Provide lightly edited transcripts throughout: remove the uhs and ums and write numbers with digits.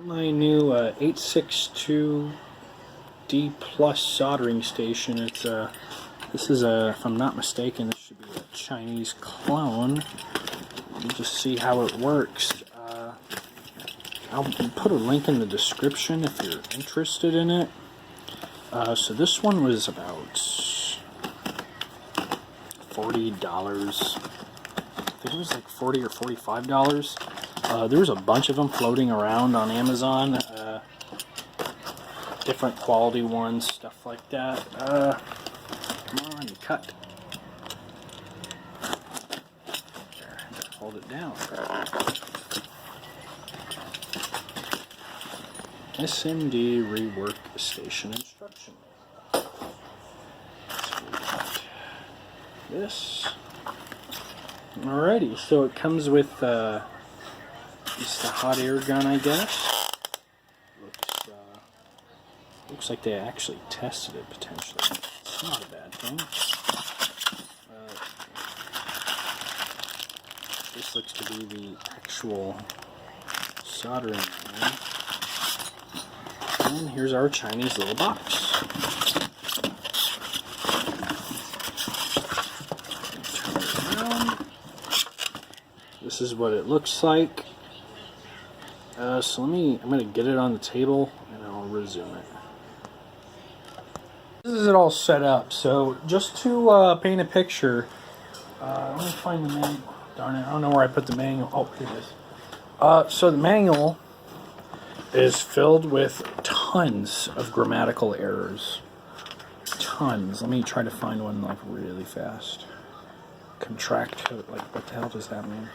My new 862D Plus soldering station. It's this is if I'm not mistaken, this should be a Chinese clone. Let me just see how it works. I'll put a link in the description if you're interested in it. So this one was about $40. I think it was like $40 or $45. There was a bunch of them floating around on Amazon. Different quality ones, stuff like that. Come on, cut. There, hold it down. SMD rework station instruction. This. Alrighty, so it comes with just a hot air gun, I guess. Looks like they actually tested it potentially. It's not a bad thing. This looks to be the actual soldering iron. And here's our Chinese little box. Turn it around. This is what it looks like. So I'm going to get it on the table and I'll resume it. This is it all set up. So just to paint a picture, let me find the manual. Darn it, I don't know where I put the manual. Oh, here it is. So the manual is filled with tons of grammatical errors. Tons. Let me try to find one like really fast. Contract code, like what the hell does that mean?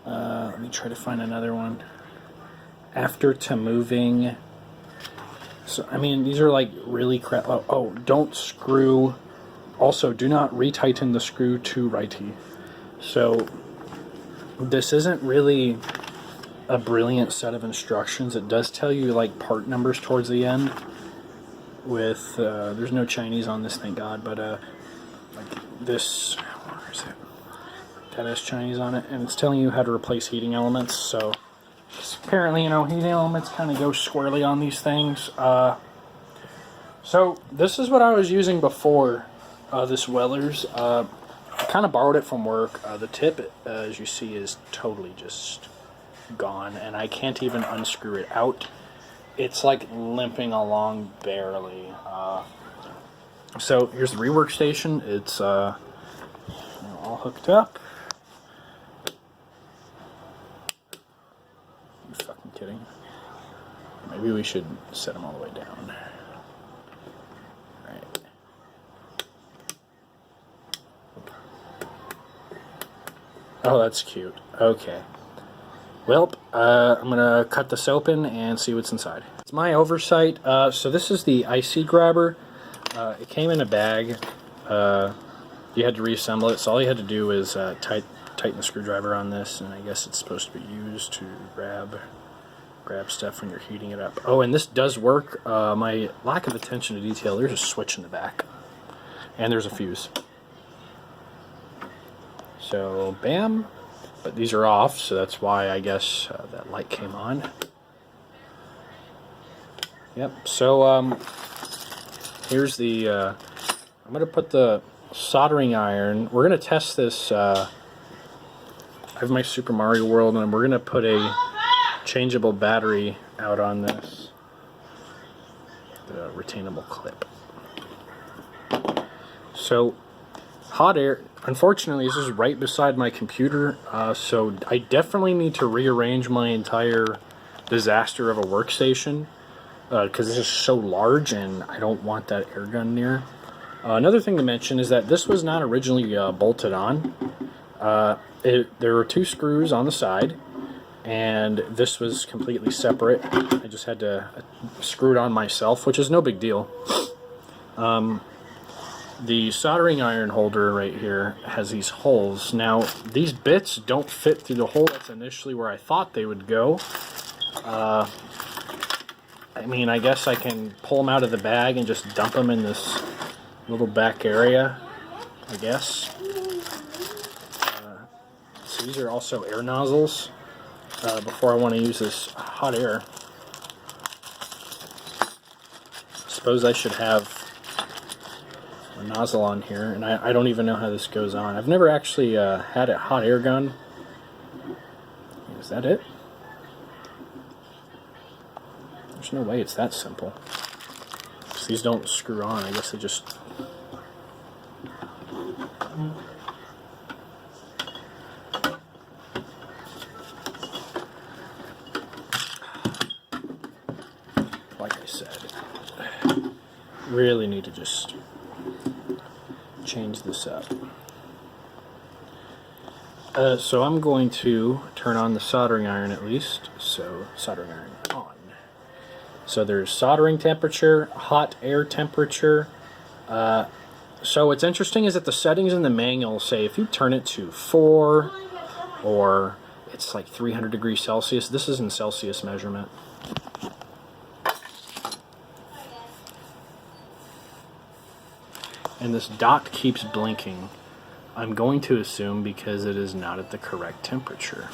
Let me try to find another one. After to moving. So I mean these are like really crap. Oh, don't screw. Also, do not retighten the screw to righty. So this isn't really a brilliant set of instructions. It does tell you like part numbers towards the end with there's no Chinese on this, thank God, but like this, where is it, that has Chinese on it, and it's telling you how to replace heating elements. So apparently, you know, heating elements kind of go squarely on these things. So this is what I was using before, this Weller's. I kind of borrowed it from work. The tip, as you see, is totally just gone, and I can't even unscrew it out. It's like limping along barely. So here's the rework station. It's all hooked up. You fucking kidding? Maybe we should set them all the way down. Alright. Oh, that's cute. Okay. Well, I'm going to cut this open and see what's inside. It's my oversight. So this is the IC grabber. It came in a bag. You had to reassemble it, so all you had to do is tighten the screwdriver on this, and I guess it's supposed to be used to grab stuff when you're heating it up. Oh, and this does work. My lack of attention to detail, there's a switch in the back. And there's a fuse. So, bam. But these are off, so that's why I guess that light came on. Yep, so here's the, I'm going to put the soldering iron. We're going to test this, I have my Super Mario World, and we're going to put a changeable battery out on this, the retainable clip. So, hot air. Unfortunately, this is right beside my computer, so I definitely need to rearrange my entire disaster of a workstation, because this is so large and I don't want that air gun near. Another thing to mention is that this was not originally bolted on. There were two screws on the side, and this was completely separate. I just had to screw it on myself, which is no big deal. The soldering iron holder right here has these holes. Now, these bits don't fit through the hole. That's initially where I thought they would go. I mean, I guess I can pull them out of the bag and just dump them in this little back area, I guess. So these are also air nozzles. Before I want to use this hot air. Suppose I should have a nozzle on here, and I don't even know how this goes on. I've never actually had a hot air gun. Is that it? There's no way it's that simple. These don't screw on. I guess they just... Like I said, really need to just change this up. So I'm going to turn on the soldering iron at least. So soldering iron on. So there's soldering temperature, hot air temperature. So what's interesting is that the settings in the manual say if you turn it to 4 or it's like 300 degrees Celsius. This is in Celsius measurement. And this dot keeps blinking. I'm going to assume because it is not at the correct temperature.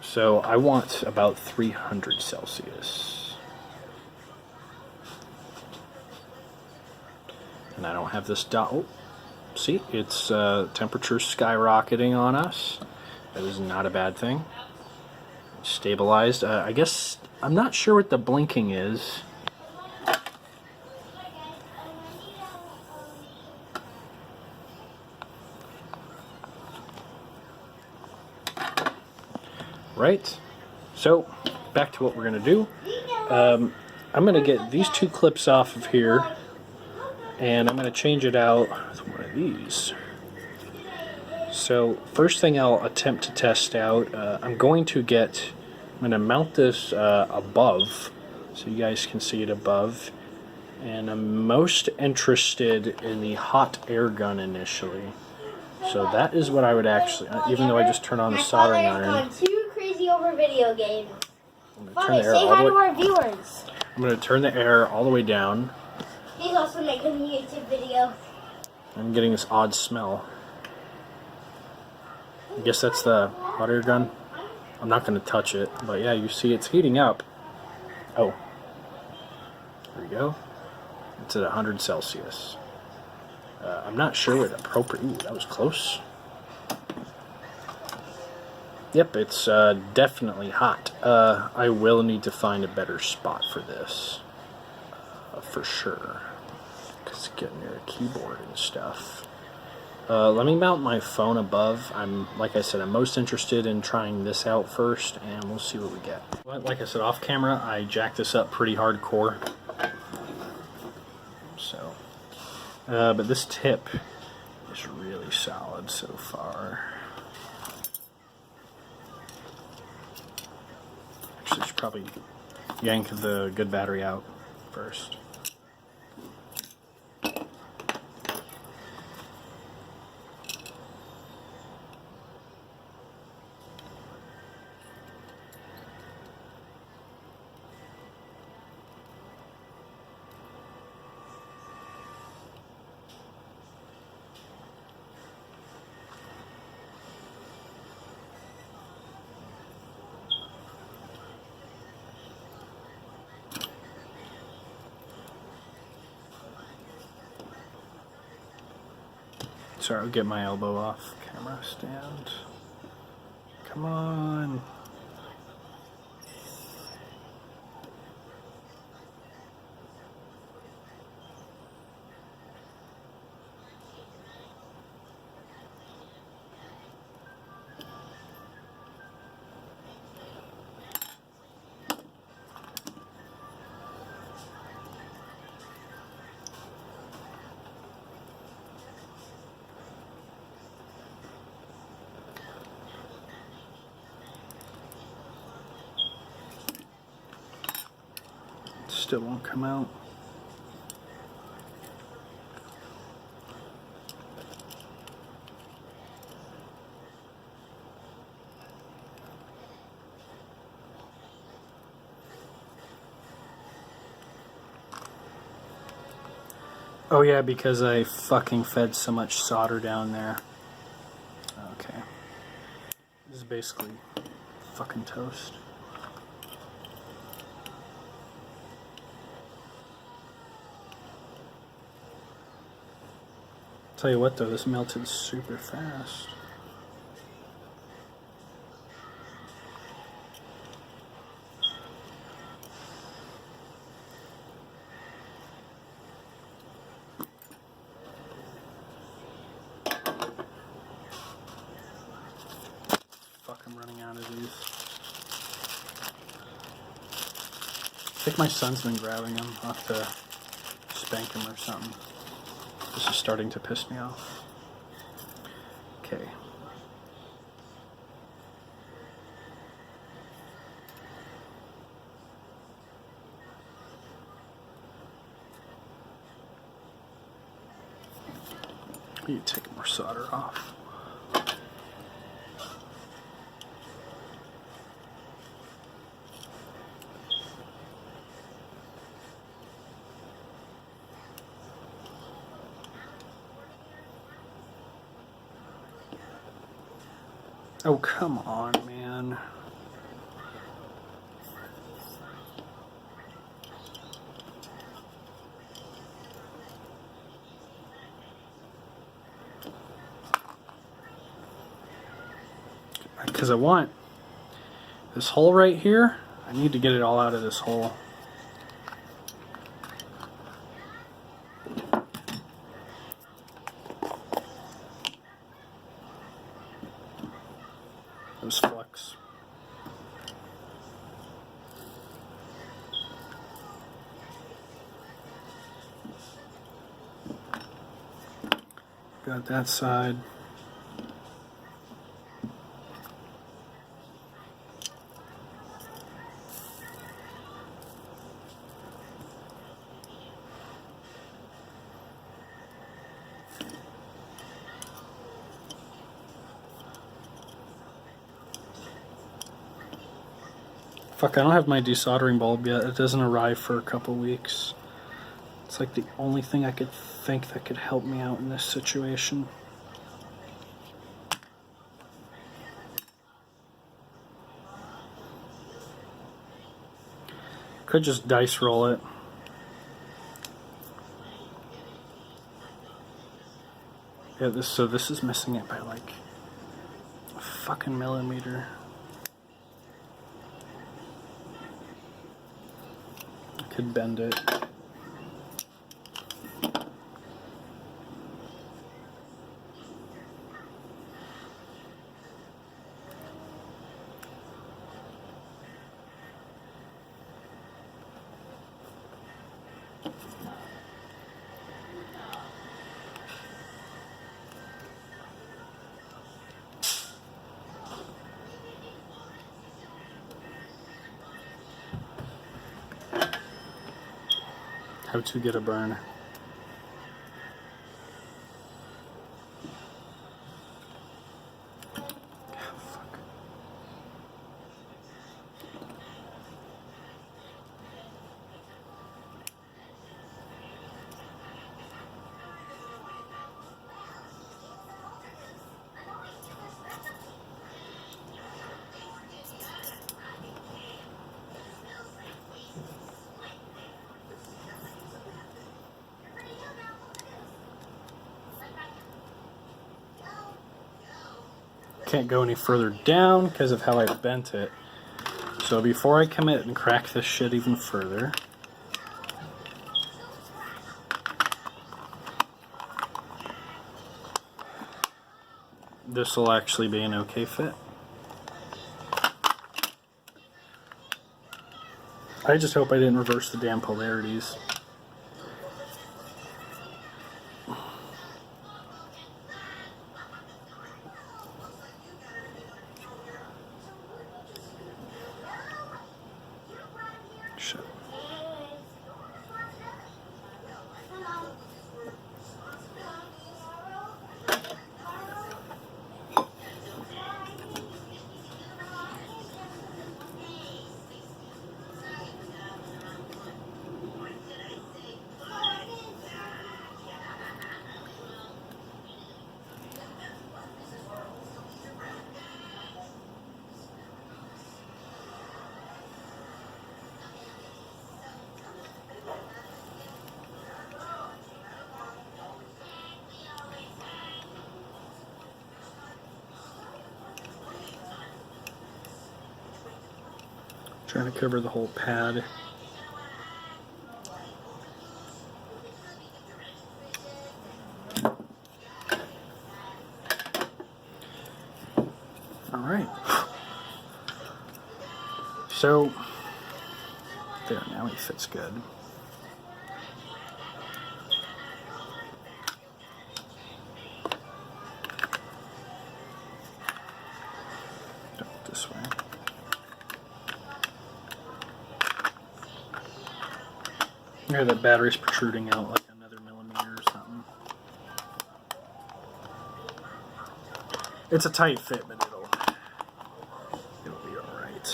So I want about 300 Celsius. And I don't have this dot. Oh, see, it's temperature skyrocketing on us. That is not a bad thing. Stabilized. I guess I'm not sure what the blinking is. Right, so back to what we're going to do. I'm going to get these two clips off of here, and I'm going to change it out with one of these. So first thing I'll attempt to test out, I'm going to mount this above, so you guys can see it above, and I'm most interested in the hot air gun initially. So that is what I would actually, even though I just turned on the soldering iron. Over video games. Father, say hi to our viewers. I'm going to turn the air all the way down. He's also making a YouTube video. I'm getting this odd smell. I guess that's the hot air gun. I'm not going to touch it, but yeah, you see it's heating up. Oh, there we go. It's at 100 Celsius. I'm not sure what appropriate. Ooh, that was close. Yep, it's definitely hot. I will need to find a better spot for this, for sure, because it's getting near a keyboard and stuff. Let me mount my phone above. Like I said, I'm most interested in trying this out first, and we'll see what we get. Like I said, off camera, I jacked this up pretty hardcore. So, but this tip is really solid so far. Actually, I should probably yank the good battery out first. Sorry, I'll get my elbow off camera stand. Come on. Still won't come out. Oh yeah, because I fucking fed so much solder down there. Okay. This is basically fucking toast. Tell you what though, this melted super fast. Fuck, I'm running out of these. I think my son's been grabbing them. I'll have to spank him or something. This is starting to piss me off. Okay. I need to take more solder off. Oh, come on, man. Because I want this hole right here. I need to get it all out of this hole. Those flux. Got that side. Fuck, I don't have my desoldering bulb yet. It doesn't arrive for a couple weeks. It's like the only thing I could think that could help me out in this situation. Could just dice roll it. Yeah, this is missing it by like a fucking millimeter. I could bend it. How to get a burn. Can't go any further down because of how I bent it. So before I commit and crack this shit even further, this will actually be an okay fit. I just hope I didn't reverse the damn polarities. Shit. Trying to cover the whole pad. Alright. So, there, now he fits good. This way. Yeah, the battery's protruding out like another millimeter or something. It's a tight fit, but it'll be alright.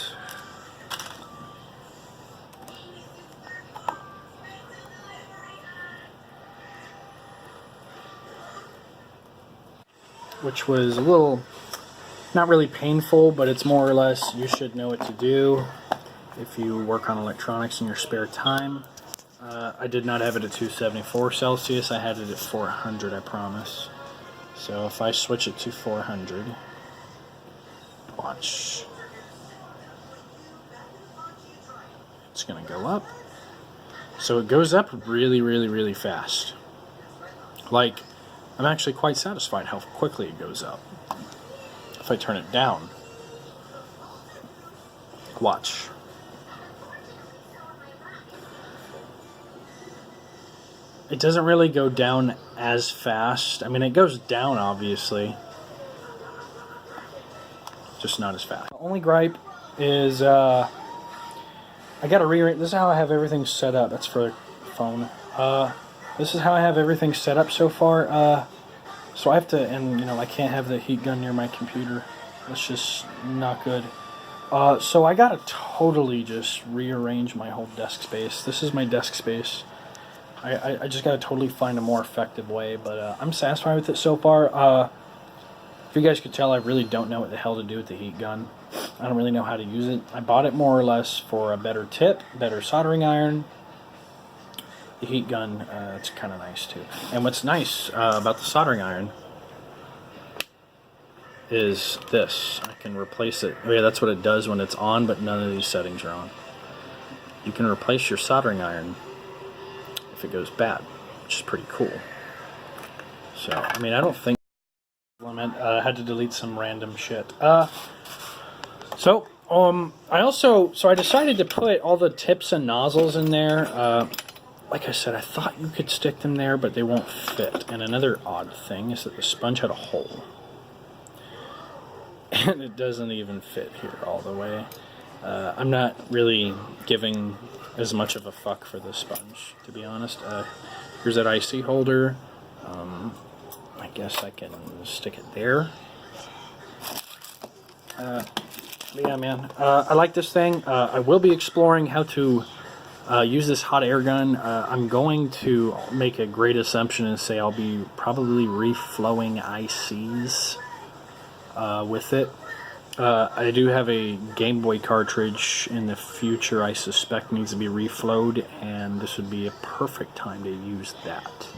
Which was a little, not really painful, but it's more or less you should know what to do if you work on electronics in your spare time. I did not have it at 274 Celsius, I had it at 400, I promise. So if I switch it to 400, watch. It's gonna go up. So it goes up really, really, really fast. Like, I'm actually quite satisfied how quickly it goes up. If I turn it down, watch. It doesn't really go down as fast. I mean, it goes down, obviously. Just not as fast. The only gripe is, I gotta rearrange. This is how I have everything set up. That's for the phone. This is how I have everything set up so far. So I have to, and you know, I can't have the heat gun near my computer. That's just not good. So I gotta totally just rearrange my whole desk space. This is my desk space. I just gotta totally find a more effective way, but I'm satisfied with it so far. If you guys could tell, I really don't know what the hell to do with the heat gun. I don't really know how to use it. I bought it more or less for a better tip, better soldering iron. The heat gun, it's kind of nice too. And what's nice about the soldering iron is this. I can replace it. Oh yeah, that's what it does when it's on, but none of these settings are on. You can replace your soldering iron if it goes bad, which is pretty cool. So, I mean, I don't think I had to delete some random shit. I decided to put all the tips and nozzles in there. Like I said, I thought you could stick them there, but they won't fit. And another odd thing is that the sponge had a hole. And it doesn't even fit here all the way. I'm not really giving as much of a fuck for this sponge, to be honest. Here's that IC holder. I guess I can stick it there. Yeah, man. I like this thing. I will be exploring how to use this hot air gun. I'm going to make a great assumption and say I'll be probably reflowing ICs with it. I do have a Game Boy cartridge in the future I suspect needs to be reflowed, and this would be a perfect time to use that.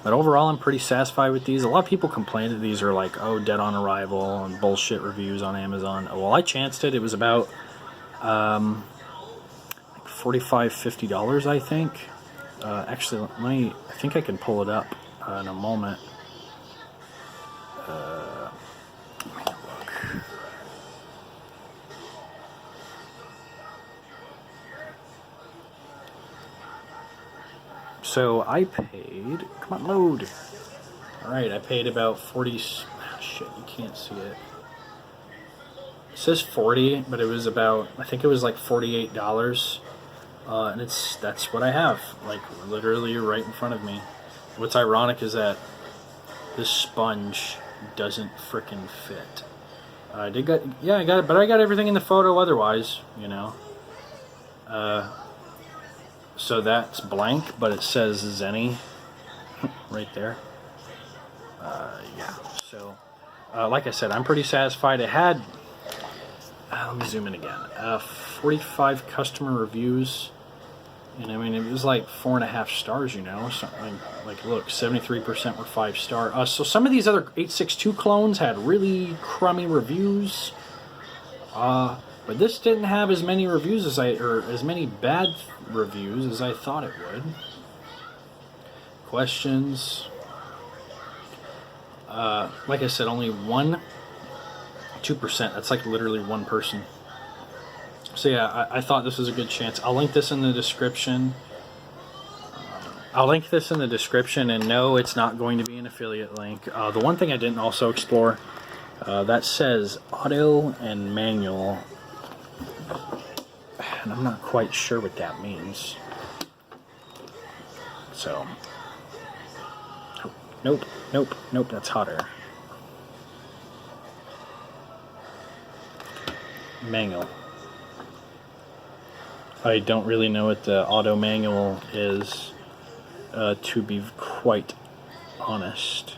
But overall, I'm pretty satisfied with these. A lot of people complain that these are like, oh, dead on arrival and bullshit reviews on Amazon. Well, I chanced it. It was about like $45, $50, I think. Actually, I think I can pull it up in a moment. Let me look. So I paid, come on, load. Alright, I paid about 40, shit, you can't see it. It says 40, but it was about, I think it was like $48. And that's what I have, like literally right in front of me. What's ironic is that this sponge doesn't frickin' fit. I got it, but I got everything in the photo otherwise, you know. So that's blank, but it says Zenny right there. Yeah, so like I said, I'm pretty satisfied. It had, let me zoom in again, 45 customer reviews, and I mean, it was like 4.5 stars, you know, something like look, 73% were 5-star. So some of these other 862 clones had really crummy reviews. But this didn't have as many reviews or as many bad reviews as I thought it would. Questions. Like I said, only 2%. That's like literally one person. So yeah, I thought this was a good chance. I'll link this in the description. And no, it's not going to be an affiliate link. The one thing I didn't also explore, that says auto and manual. And I'm not quite sure what that means. So, nope, that's hotter. Manual. I don't really know what the auto manual is, to be quite honest.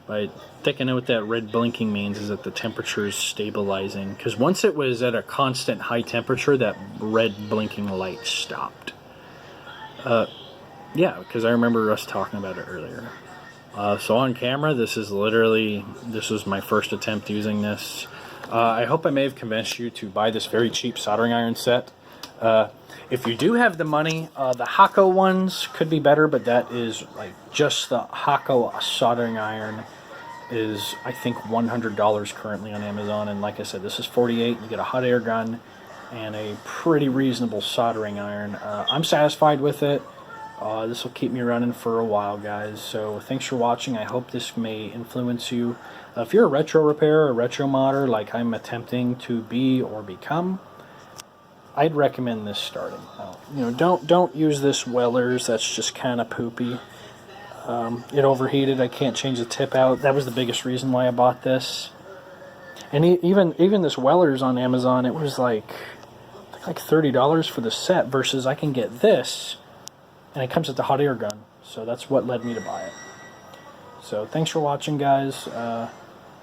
But I think I know what that red blinking means, is that the temperature is stabilizing. Because once it was at a constant high temperature, that red blinking light stopped. Yeah, because I remember us talking about it earlier. So on camera, this was my first attempt using this. I hope I may have convinced you to buy this very cheap soldering iron set. If you do have the money, the Hakko ones could be better, but that is like just the Hakko soldering iron is, I think, $100 currently on Amazon. And like I said, this is $48. You get a hot air gun and a pretty reasonable soldering iron. I'm satisfied with it. This will keep me running for a while, guys. So thanks for watching. I hope this may influence you. If you're a retro repairer, a retro modder, like I'm attempting to be or become, I'd recommend this starting. Don't use this Wellers. That's just kind of poopy. It overheated. I can't change the tip out. That was the biggest reason why I bought this. And even this Wellers on Amazon, it was like $30 for the set, versus I can get this, and it comes with the hot air gun. So that's what led me to buy it. So thanks for watching, guys.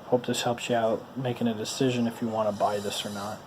Hope this helps you out making a decision if you want to buy this or not.